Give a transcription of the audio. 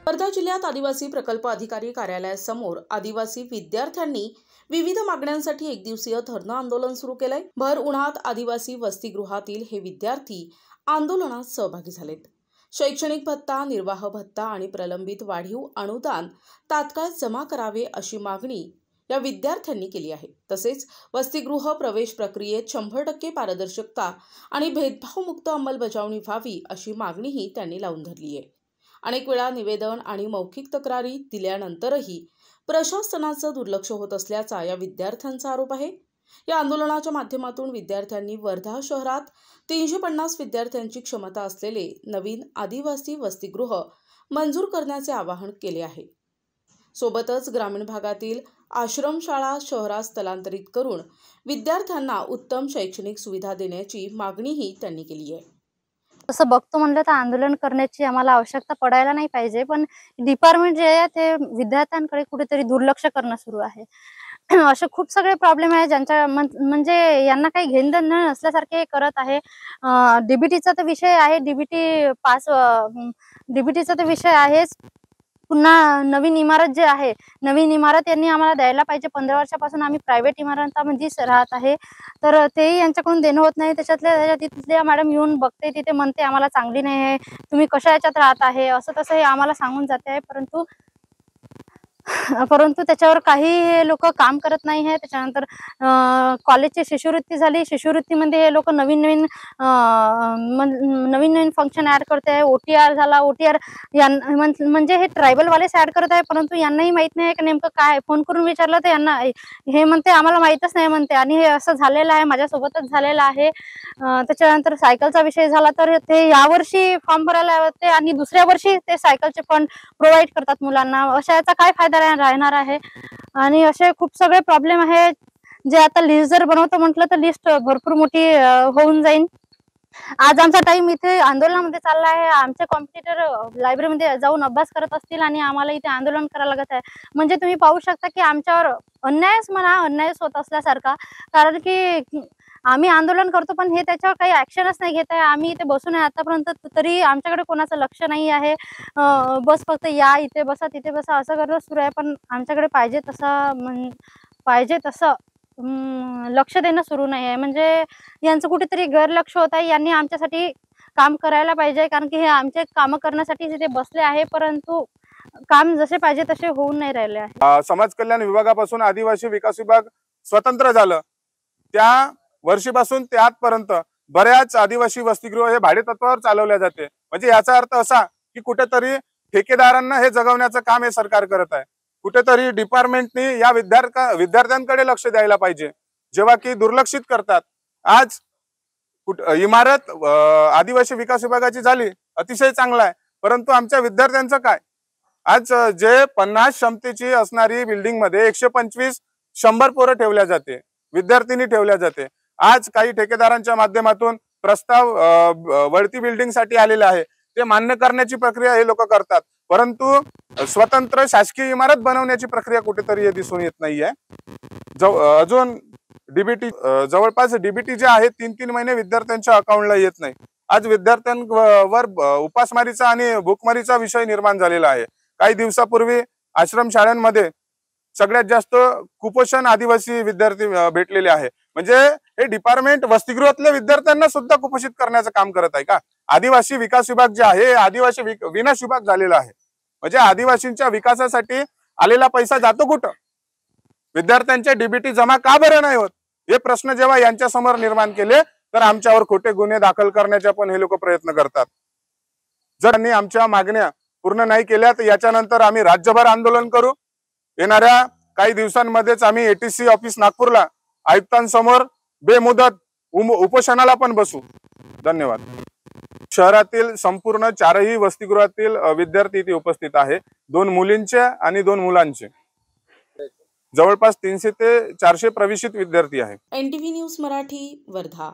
वर्धा जिल्ह्यात आदिवासी प्रकल्प अधिकारी कार्यालयासमोर आदिवासी विद्यार्थ्यांनी विविध मागण्यांसाठी एकदिवसीय धरणं आंदोलन सुरू केलंय। भर उन्हात आदिवासी वसतिगृहातील हे विद्यार्थी आंदोलनात सहभागी झालेत। शैक्षणिक भत्ता, निर्वाह भत्ता आणि प्रलंबित वाढीव अनुदान तात्काळ जमा करावे अशी मागणी या विद्यार्थ्यांनी केली आहे। तसेच वसतिगृह प्रवेश प्रक्रियेत 100% पारदर्शकता आणि भेदभावमुक्त अंमलबजावणी व्हावी अशी मागणीही त्यांनी लावून धरली आहे। अनेक वेळा निवेदन आणि मौखिक तक्रारी दिल्यानंतरही प्रशासनाचं दुर्लक्ष होत असल्याचा या विद्यार्थ्यांचा आरोप आहे। या आंदोलनाच्या माध्यमातून विद्यार्थ्यांनी वर्धा शहरात 350 विद्यार्थ्यांची क्षमता असलेले नवीन आदिवासी वसतिगृह मंजूर करण्याचे आवाहन केले आहे। सोबतच ग्रामीण भागातील आश्रमशाळा शहरात स्थलांतरित करून विद्यार्थ्यांना उत्तम शैक्षणिक सुविधा देण्याची मागणीही त्यांनी केली आहे। असं बघतो म्हणलं तर आंदोलन करण्याची आम्हाला आवश्यकता पडायला नाही पाहिजे, पण डिपार्टमेंट जे आहे ते विद्यार्थ्यांकडे कुठेतरी दुर्लक्ष करणं सुरू आहे। असे खूप सगळे प्रॉब्लेम आहे ज्यांच्या म्हणजे यांना काही घेणदेण नसल्यासारखे करत आहे। डीबीटीचा तर विषय आहे, डीबीटीचा तर विषय आहेच। पुन्हा नवीन इमारत जे आहे, नवीन इमारत यांनी आम्हाला द्यायला पाहिजे। 15 वर्षापासून आम्ही प्रायव्हेट इमारतांमध्ये राहत आहे, तर तेही यांच्याकडून देणं होत नाही। तिथल्या मॅडम येऊन बघते, तिथे म्हणते आम्हाला चांगली नाही आहे, तुम्ही कशा याच्यात राहत आहे, असं तसं हे आम्हाला सांगून जाते आहे। परंतु त्याच्यावर काही लोक काम करत नाही आहे। त्याच्यानंतर कॉलेजची शिष्यवृत्ती झाली, शिष्यवृत्तीमध्ये हे लोक नवीन नवीन फंक्शन ऍड करते आहे। ओटीआर झाला, ओटीआर म्हणजे हे ट्रायबल वालेच ऍड करत आहे, परंतु यांनाही माहित नाही की नेमकं काय। फोन करून विचारलं तर यांना हे म्हणते आम्हाला माहितच नाही म्हणते, आणि हे असं झालेलं आहे, माझ्यासोबतच झालेलं आहे। त्याच्यानंतर सायकलचा विषय झाला तर ते यावर्षी फॉर्म भरायला होते आणि दुसऱ्या वर्षी ते सायकलचे फंड प्रोव्हाइड करतात मुलांना। अशा याचा काय फायदा राहणार आहे? आणि असे खूप सगळे प्रॉब्लेम आहे जे आता लिस्ट जर बनवतो म्हटलं तर लिस्ट भरपूर मोठी होऊन जाईल। आज आमचा टाइम इथे आंदोलनामध्ये चालला आहे। आमचे कॉम्पिटिटर लायब्ररीमध्ये जाऊन अभ्यास करत असतील आणि आम्हाला इथे आंदोलन करायला लागत आहे। म्हणजे तुम्ही पाहू शकता की आमच्यावर अन्यायच होत असल्यासारखा, कारण की आम्ही आंदोलन करतो पण हे त्याच्यावर काही ऍक्शनच नाही घेत आहे। आम्ही इथे बसून आहे आतापर्यंत, तरी आमच्याकडे कोणाचं लक्ष नाही आहे। बस फक्त या इथे बसा तिथे बसा असं करणं सुरू आहे, पण आमच्याकडे पाहिजे तसं लक्ष देणं सुरू नाही आहे। म्हणजे यांचं कुठेतरी गैरलक्ष होत आहे। यांनी आमच्यासाठी काम करायला पाहिजे, कारण की हे आमचे काम करण्यासाठी तिथे बसले आहे, परंतु काम जसे पाहिजे तसे होऊन नाही राहिले आहे। समाज कल्याण विभागापासून आदिवासी विकास विभाग स्वतंत्र झालं त्या वर्षीपासून ते आजपर्यंत बऱ्याच आदिवासी वसतिगृह हे भाडेतत्वावर चालवल्या जाते। म्हणजे याचा अर्थ असा की कुठेतरी ठेकेदारांना हे जगवण्याचं काम हे सरकार करत आहे। कुठेतरी डिपार्टमेंटनी या विद्यार्थ्यांकडे लक्ष द्यायला पाहिजे, जेव्हा की दुर्लक्षित करतात। आज इमारत आदिवासी विकास विभागाची झाली, अतिशय चांगला आहे, परंतु आमच्या विद्यार्थ्यांचं काय? आज जे 50 क्षमतेची असणारी बिल्डिंग मध्ये 125 100 पोरं ठेवल्या जाते, विद्यार्थिनी ठेवल्या जाते। आज काही ठेकेदारांच्या माध्यमातून प्रस्ताव वळती बिल्डिंग साठी आलेले आहे, ते मान्य करण्याची प्रक्रिया हे लोक करतात, परंतु स्वतंत्र शासकीय इमारत बनवण्याची प्रक्रिया कुठेतरी दिसून येत नाहीये। अजून डीबीटी जवळपास डीबीटी जे आहे 3-3 महिने विद्यार्थ्यांच्या अकाउंटला येत नाही। आज विद्यार्थ्यांवर उपासमारीचा आणि भूकमारीचा विषय निर्माण झालेला आहे। काही दिवसापूर्वी आश्रम शाळांमध्ये सगळ्यात जास्त कुपोषण आदिवासी विद्यार्थी भेटलेले आहे। म्हणजे हे डिपार्टमेंट वसतिगृहातल्या विद्यार्थ्यांना सुद्धा कुपोषित करण्याचं काम करत आहे का? आदिवासी विकास विभाग जे आहे आदिवासी विनाश विभाग झालेला आहे। म्हणजे आदिवासींच्या विकासासाठी आलेला पैसा जातो कुठं? विद्यार्थ्यांच्या डीबीटी जमा का बरं नाही होत? हे प्रश्न जेव्हा यांच्या समोर निर्माण केले तर आमच्यावर खोटे गुन्हे दाखल करण्याचा पण हे लोक प्रयत्न करतात। जर त्यांनी आमच्या मागण्या पूर्ण नाही केल्या तर याच्यानंतर आम्ही राज्यभर आंदोलन करू। येणाऱ्या काही दिवसांमध्येच आम्ही एटीसी ऑफिस नागपूरला आयुक्तांसमोर बेमुदत उपोषणाला पण बसू। धन्यवाद। शहरातील संपूर्ण 4ही वसतिगृहातील विद्यार्थी इथे उपस्थित आहे, 2 मुलींचे आणि 2 मुलांचे। जवळपास 300 ते 400 प्रवेशित विद्यार्थी आहे। NTV news Marathi, Wardha.